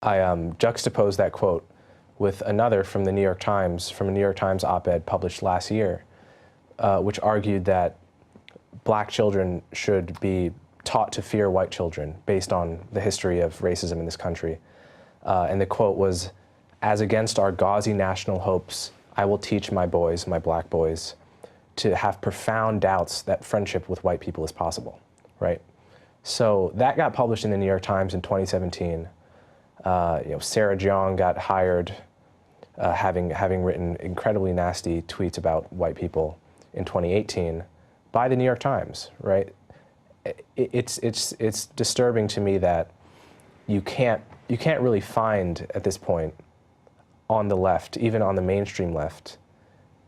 I juxtaposed that quote with another from the New York Times, from a New York Times op-ed published last year, which argued that black children should be taught to fear white children based on the history of racism in this country. And the quote was, "As against our gauzy national hopes, I will teach my boys, my black boys, to have profound doubts that friendship with white people is possible," right? So that got published in the New York Times in 2017. Sarah Jeong got hired, having written incredibly nasty tweets about white people in 2018 by the New York Times, right? It's disturbing to me that you can't really find at this point on the left, even on the mainstream left,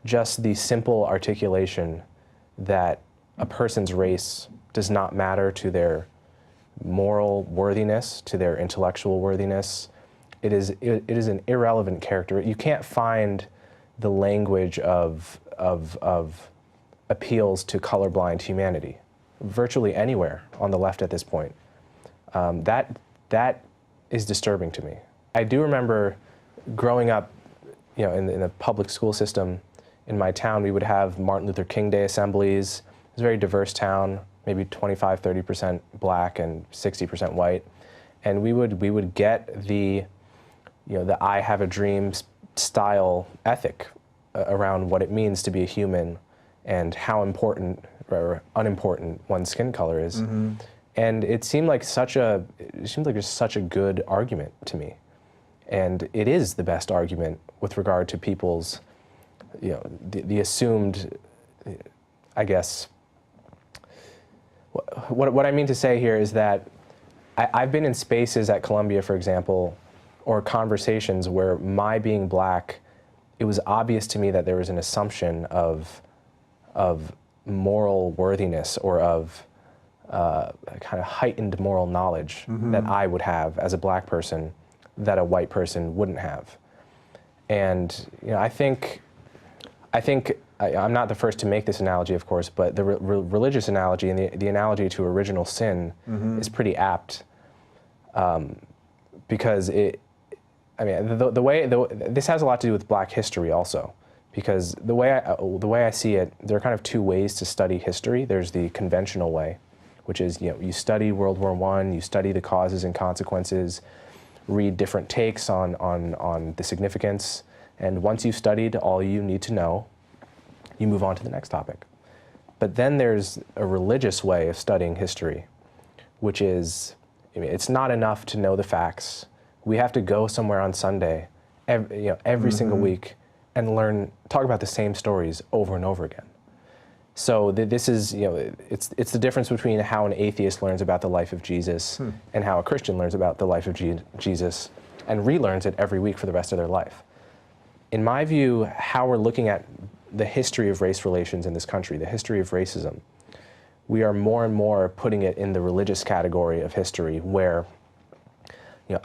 just the simple articulation that a person's race does not matter to their moral worthiness, to their intellectual worthiness. It is an irrelevant character. You can't find the language of appeals to colorblind humanity virtually anywhere on the left at this point. That is disturbing to me. I do remember growing up, in the public school system in my town, we would have Martin Luther King Day assemblies. It was a very diverse town, maybe 25, 30% black and 60% white. And we would get the I have a dream style ethic around what it means to be a human and how important or unimportant one's skin color is. Mm-hmm. And it seemed like such a good argument to me. And it is the best argument with regard to people's, the assumed, I guess, what I mean to say here is that I've been in spaces at Columbia, for example, or conversations where my being black, it was obvious to me that there was an assumption of moral worthiness or of kind of heightened moral knowledge mm-hmm. that I would have as a black person that a white person wouldn't have. And I think I'm not the first to make this analogy, of course, but the religious analogy and the analogy to original sin mm-hmm. is pretty apt, because this has a lot to do with black history also, because the way I see it, there are kind of two ways to study history. There's the conventional way, which is you study World War I, you study the causes and consequences, read different takes on the significance, and once you've studied all you need to know, you move on to the next topic. But then there's a religious way of studying history, which is, it's not enough to know the facts. We have to go somewhere on Sunday, every mm-hmm. single week, and talk about the same stories over and over again. So this is, it's the difference between how an atheist learns about the life of Jesus and how a Christian learns about the life of Jesus and relearns it every week for the rest of their life. In my view, how we're looking at the history of race relations in this country, the history of racism, we are more and more putting it in the religious category of history where,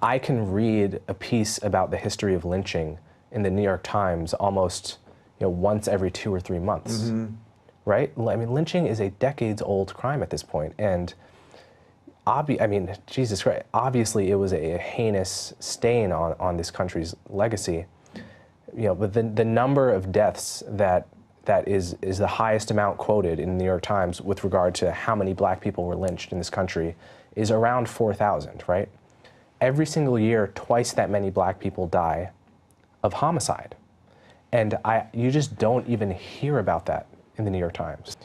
I can read a piece about the history of lynching in the New York Times almost, once every 2 or 3 months. Mm-hmm. Right? Lynching is a decades-old crime at this point, and Jesus Christ, obviously it was a heinous stain on this country's legacy. But the number of deaths that is the highest amount quoted in the New York Times with regard to how many black people were lynched in this country is around 4,000, right? Every single year, twice that many black people die of homicide. And you just don't even hear about that in the New York Times.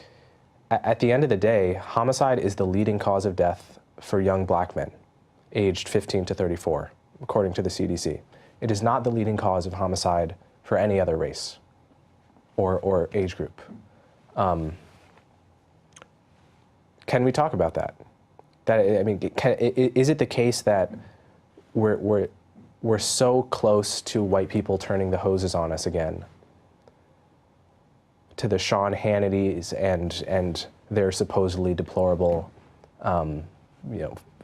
At the end of the day, homicide is the leading cause of death for young black men, aged 15 to 34, according to the CDC. It is not the leading cause of homicide for any other race or age group. Can we talk about that? Is it the case that we're so close to white people turning the hoses on us again, to the Sean Hannitys and their supposedly deplorable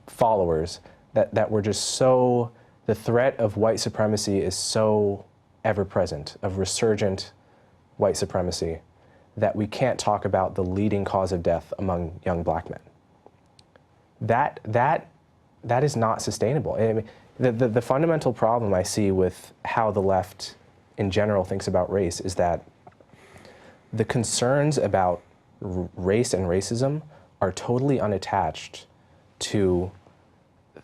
followers, that we're just so, the threat of white supremacy is so ever-present, of resurgent white supremacy, that we can't talk about the leading cause of death among young black men. That is not sustainable. The fundamental problem I see with how the left in general thinks about race is that the concerns about race and racism are totally unattached to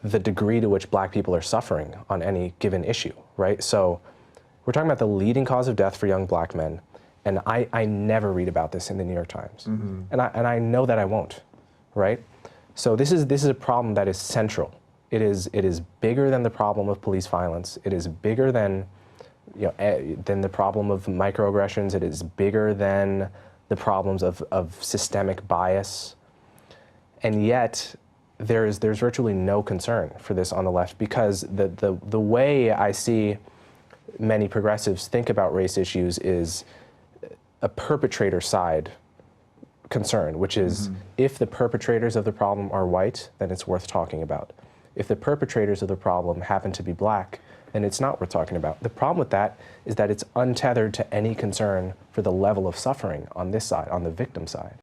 the degree to which black people are suffering on any given issue, right? So we're talking about the leading cause of death for young black men, and I never read about this in the New York Times. Mm-hmm. And I know that I won't, right? So this is a problem that is central. It is bigger than the problem of police violence. It is bigger than than the problem of microaggressions. It is bigger than the problems of systemic bias. And yet, there's virtually no concern for this on the left, because the way I see many progressives think about race issues is a perpetrator side concern, which is if the perpetrators of the problem are white, then it's worth talking about. If the perpetrators of the problem happen to be black, then it's not worth talking about. The problem with that is that it's untethered to any concern for the level of suffering on this side, on the victim side.